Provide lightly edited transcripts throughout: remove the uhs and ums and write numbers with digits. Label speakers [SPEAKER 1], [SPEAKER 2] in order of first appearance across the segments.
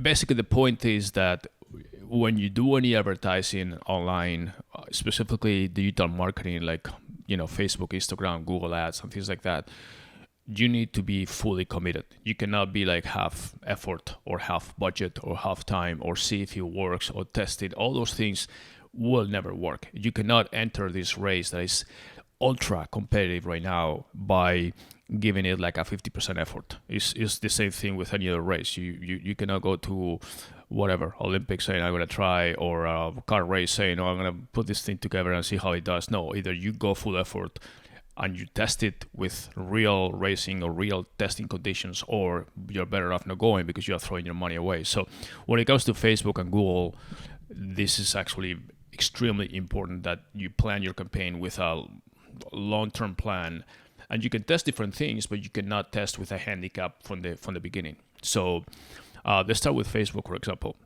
[SPEAKER 1] basically the point is that when you do any advertising online, specifically digital marketing, like Facebook, Instagram, Google Ads, and things like that, you need to be fully committed. You cannot be like half effort or half budget or half time or see if it works or test it. All those things will never work. You cannot enter this race that is ultra competitive right now by giving it like a 50% effort. It's the same thing with any other race. You cannot go to whatever Olympics saying I'm gonna try, or a car race saying, oh, I'm gonna put this thing together and see how it does. No, either you go full effort and you test it with real racing or real testing conditions, or you're better off not going because you're throwing your money away. So when it comes to Facebook and Google, this is actually extremely important that you plan your campaign with a long-term plan, and you can test different things, but you cannot test with a handicap from the beginning. So let's start with Facebook, for example.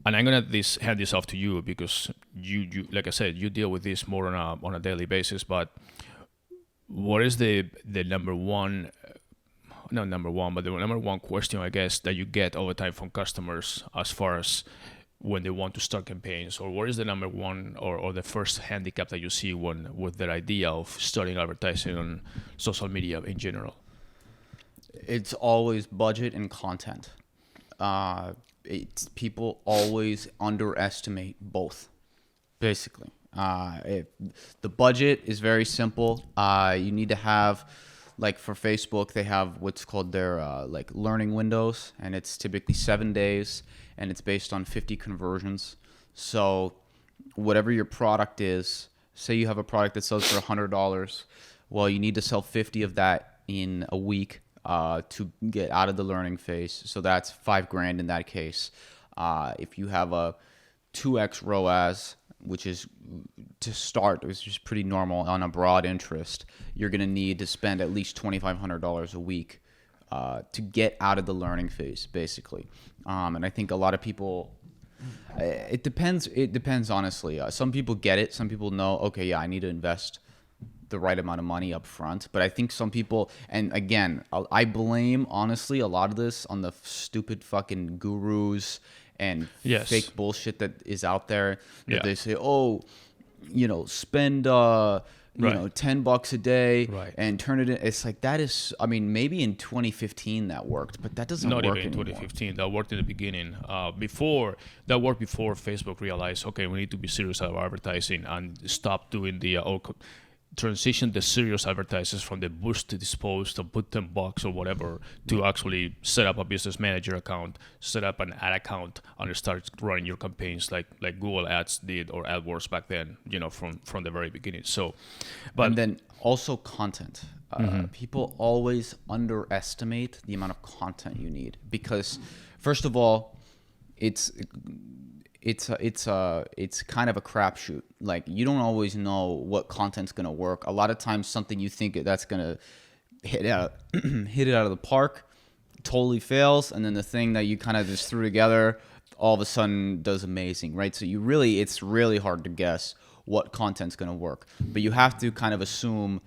[SPEAKER 1] And I'm gonna hand this off to you because you like I said, you deal with this more on a daily basis. But what is the number one, not number one, but the number one question, I guess, that you get all the time from customers as far as when they want to start campaigns, or what is the number one or the first handicap that you see with their idea of starting advertising on social media in general?
[SPEAKER 2] It's always budget and content. People always underestimate both, basically. The budget is very simple. You need to have, like for Facebook, they have what's called their like learning windows, and it's typically 7 days, and it's based on 50 conversions. So whatever your product is, say you have a product that sells for $100, well, you need to sell 50 of that in a week to get out of the learning phase. So that's $5,000 in that case. If you have a 2x ROAS, which is to start, which is pretty normal on a broad interest, you're going to need to spend at least $2,500 a week to get out of the learning phase, basically. And I think a lot of people, it depends honestly. Some people get it. Some people know, okay, yeah, I need to invest the right amount of money up front. But I think some people, and again, I blame honestly a lot of this on the stupid fucking gurus and fake bullshit that is out there. That they say, oh, spend $10 a day and turn it in. It's like, that is, I mean, maybe in 2015 that worked, but that doesn't work anymore.
[SPEAKER 1] Not even in 2015. That worked in the beginning. Before Facebook realized, okay, we need to be serious about advertising and stop doing the transition the serious advertisers from the push to dispose to put $10 or whatever to actually set up a business manager account, set up an ad account, and start running your campaigns like Google Ads did, or AdWords back then, from the very beginning. So, but
[SPEAKER 2] and then also content. People always underestimate the amount of content you need because, first of all, it's kind of a crapshoot. Like, you don't always know what content's gonna work. A lot of times, something you think that's gonna hit it out of the park totally fails, and then the thing that you kind of just threw together all of a sudden does amazing, right? So it's really hard to guess what content's gonna work, but you have to kind of assume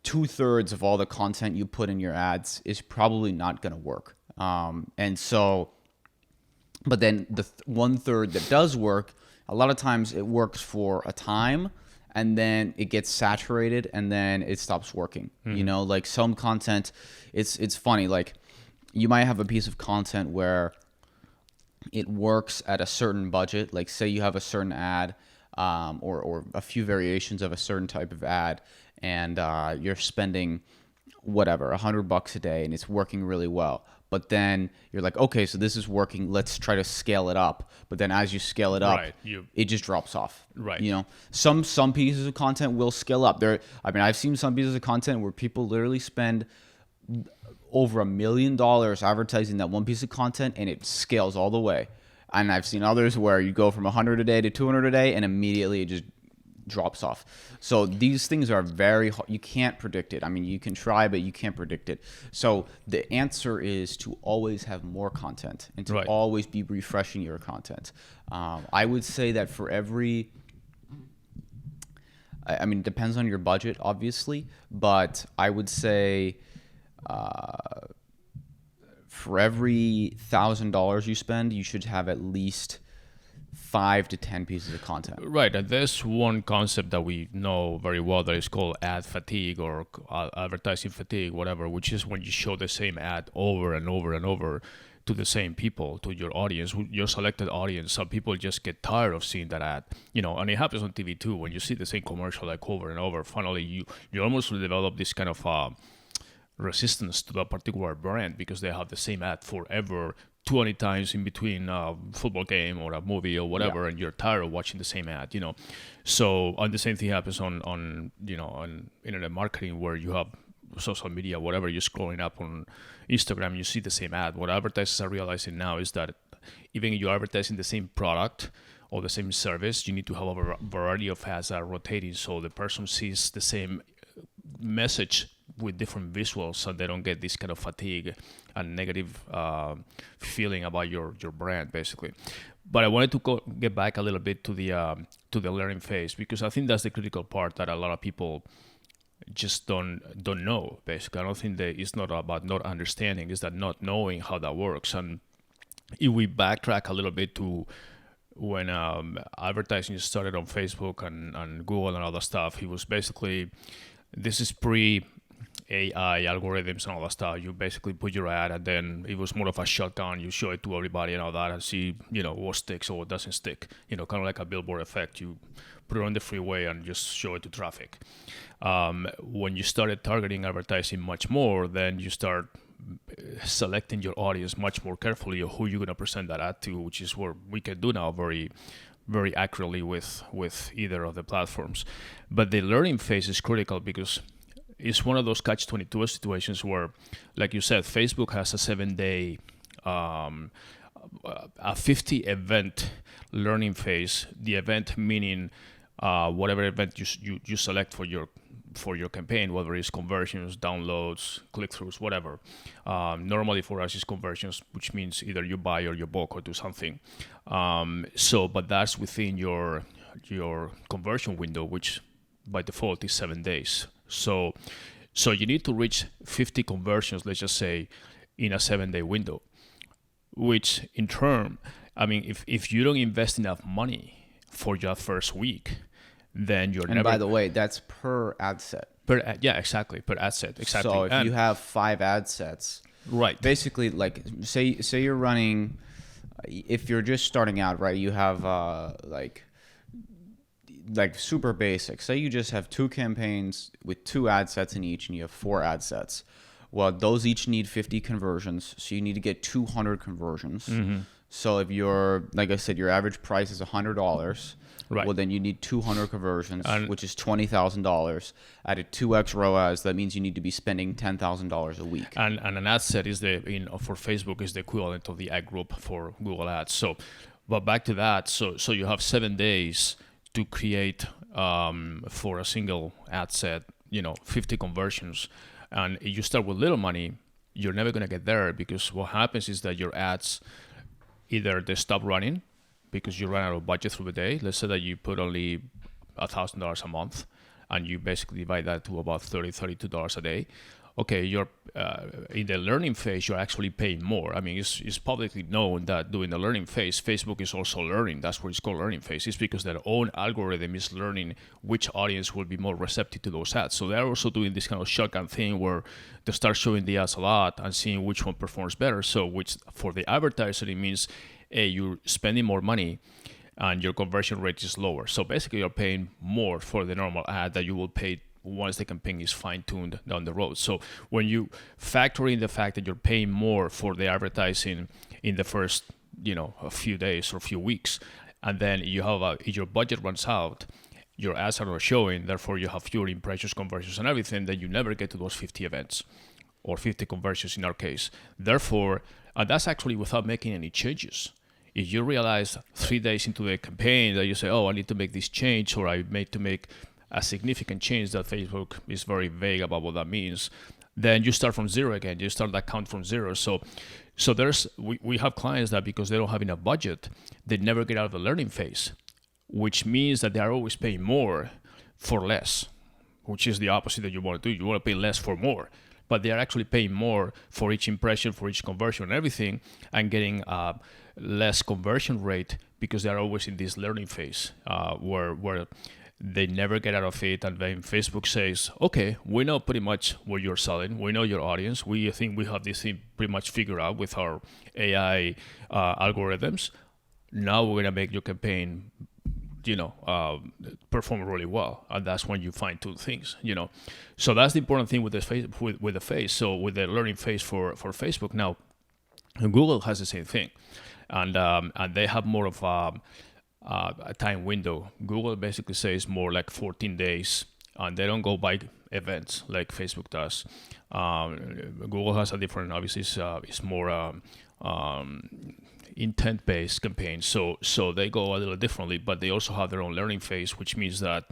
[SPEAKER 2] 2/3 of all the content you put in your ads is probably not gonna work, and so. But then the 1/3 that does work, a lot of times it works for a time, and then it gets saturated, and then it stops working. Like some content, it's funny. Like, you might have a piece of content where it works at a certain budget. Like, say you have a certain ad, or a few variations of a certain type of ad, and you're spending whatever $100 a day, and it's working really well. But then you're like, okay, so this is working. Let's try to scale it up. But then as you scale it up, it just drops off.
[SPEAKER 1] Right.
[SPEAKER 2] Some pieces of content will scale up. I've seen some pieces of content where people literally spend over $1 million advertising that one piece of content, and it scales all the way. And I've seen others where you go from 100 a day to 200 a day, and immediately it just drops off. So these things are very hard. You can't predict it. I mean, you can try, but you can't predict it. So the answer is to always have more content and to always be refreshing your content. I would say that for every, I mean, it depends on your budget, obviously, but I would say for every $1,000 you spend, you should have at least 5 to 10 pieces of content.
[SPEAKER 1] Right, and there's one concept that we know very well that is called ad fatigue or advertising fatigue, whatever, which is when you show the same ad over and over and over to the same people, to your audience, your selected audience. Some people just get tired of seeing that ad, and it happens on TV too. When you see the same commercial like over and over, finally you almost develop this kind of resistance to that particular brand because they have the same ad forever 20 times in between a football game or a movie or whatever, and you're tired of watching the same ad, So, and the same thing happens on internet marketing where you have social media, whatever, you're scrolling up on Instagram, you see the same ad. What advertisers are realizing now is that even if you're advertising the same product or the same service, you need to have a variety of ads that are rotating so the person sees the same message with different visuals so they don't get this kind of fatigue and negative feeling about your brand, basically. But I wanted to get back a little bit to the learning phase, because I think that's the critical part that a lot of people just don't know. Basically, I don't think that it's not about not understanding; it's that not knowing how that works. And if we backtrack a little bit to when advertising started on Facebook and Google and all that stuff, it was basically, this is pre AI algorithms and all that stuff. You basically put your ad, and then it was more of a shotgun. You show it to everybody and all that, and see what sticks or what doesn't stick. Kind of like a billboard effect. You put it on the freeway and just show it to traffic. When you started targeting advertising much more, then you start selecting your audience much more carefully of who you're going to present that ad to, which is what we can do now very, very accurately with either of the platforms. But the learning phase is critical because it's one of those catch-22 situations where, like you said, Facebook has a 7-day, a 50 event learning phase. The event meaning whatever event you select for your campaign, whether it's conversions, downloads, click-throughs, whatever. Normally for us it's conversions, which means either you buy or you bulk or do something. But that's within your conversion window, which by default is 7 days. So you need to reach 50 conversions, let's just say, in a 7-day window, which in turn, I mean, if you don't invest enough money for your first week, then you're never...
[SPEAKER 2] And by the way, that's per ad set.
[SPEAKER 1] Yeah, exactly. Per ad set, exactly.
[SPEAKER 2] So if you have 5 ad sets,
[SPEAKER 1] right?
[SPEAKER 2] Basically, like say you're running, if you're just starting out, right? You have like super basic. Say you just have 2 campaigns with 2 ad sets in each, and you have 4 ad sets. Well, those each need 50 conversions, so you need to get 200 conversions. Mm-hmm. So if like I said, your average price is $100. Right. Well, then you need 200 conversions, which is $20,000. At a 2x ROAS, that means you need to be spending $10,000 a week.
[SPEAKER 1] And an ad set is for Facebook is the equivalent of the ad group for Google Ads. So, but back to that. So you have 7 days to create for a single ad set, 50 conversions. And if you start with little money, you're never going to get there, because what happens is that your ads, either they stop running because you run out of budget through the day. Let's say that you put only $1,000 a month and you basically divide that to about $32 a day. Okay, you're in the learning phase, you're actually paying more. I mean, it's publicly known that during the learning phase, Facebook is also learning. That's what it's called learning phase. It's because their own algorithm is learning which audience will be more receptive to those ads. So they're also doing this kind of shotgun thing where they start showing the ads a lot and seeing which one performs better. So which for the advertiser, it means, hey, you're spending more money and your conversion rate is lower. So basically you're paying more for the normal ad that you will pay once the campaign is fine-tuned down the road. So when you factor in the fact that you're paying more for the advertising in the first, a few days or a few weeks, and then you have if your budget runs out, your ads are not showing, therefore you have fewer impressions, conversions, and everything, then you never get to those 50 events or 50 conversions in our case. Therefore, and that's actually without making any changes. If you realize 3 days into the campaign that you say, oh, I need to make this change, or I need to make a significant change that Facebook is very vague about what that means, then you start from zero again. You start that count from zero. So we have clients that because they don't have enough budget, they never get out of the learning phase, which means that they are always paying more for less, which is the opposite that you want to do. You want to pay less for more, but they are actually paying more for each impression, for each conversion, and everything, and getting less conversion rate because they are always in this learning phase where they never get out of it. And then Facebook says, okay, we know pretty much what you're selling. We know your audience. We think we have this thing pretty much figured out with our AI algorithms. Now we're going to make your campaign, perform really well. And that's when you fine tune things, So that's the important thing with the phase, with the phase. So with the learning phase for Facebook now, Google has the same thing. And they have more of a time window. Google basically says more like 14 days, and they don't go by events like Facebook does. Google has a different, obviously, it's more intent-based campaign. So they go a little differently, but they also have their own learning phase, which means that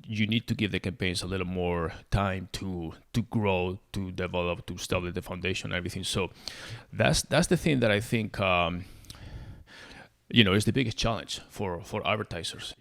[SPEAKER 1] you need to give the campaigns a little more time to grow, to develop, to establish the foundation, and everything. So that's the thing that I think is the biggest challenge for advertisers.